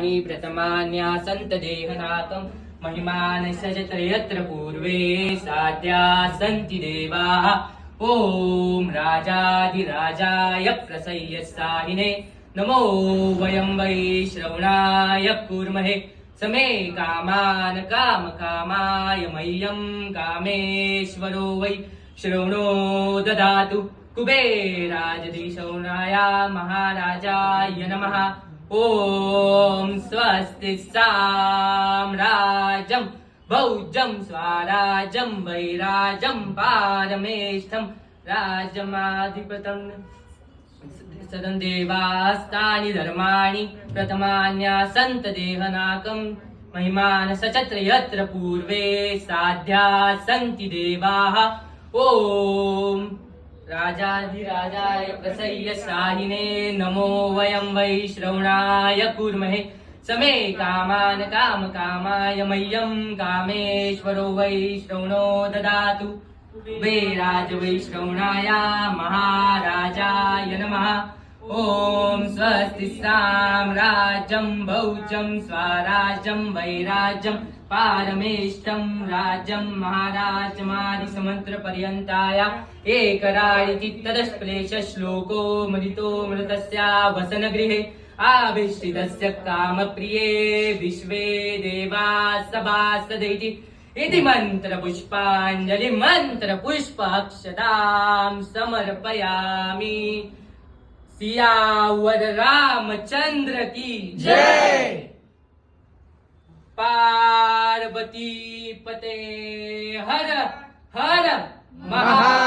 देवानि प्रथमान्यासन्त देहनाकम् महिमान सजत यत्र पूर्वे साध्या सन्ति देवाः ॐ राजाधिराजाय प्रसय्यसाहिने नमो वयं वै श्रवणाय कुर्महे समे कामान् कामकामाय मह्यं कामेश्वरो वै श्रवणो ददातु कुबेराजधीशौनाय महाराजाय नमः ॐ स्वस्ति साम्राज्यं भौज्यं स्वराज्यं वैराज्यं पारमेष्ठं राज्यमाधिपतं सदं देवास्तानि धर्माणि प्रथमान्यासन्त देहनाकं महिमान सचत्र यत्र पूर्वे साध्या सन्ति देवाः ॐ राजाधिराजाय प्रसय्यसाहिने नमो वयं वै श्रवणाय कुर्महे समे कामान् कामकामाय मह्यं कामेश्वरो वै श्रवणो ददातु कुबेराज वै श्रवणाय महाराजाय नमः ॐ स्वस्ति साम्राज्यं भौज्यं स्वराज्यं वैराज्यं पारमेष्ठं राज्यं महाराजमादिसमन्त्रपर्यन्ताय एकराडिचित्तदश्क्लेशश्लोको मदितो मृतस्य वसनगृहे आविष्टितस्य कामप्रिये विश्वे देवा सभासदैति इति मन्त्रपुष्पाञ्जलि मन्त्रपुष्पाक्षतां समर्पयामि। सियावर रामचंद्र की जय। पार्वती पते हर हर महा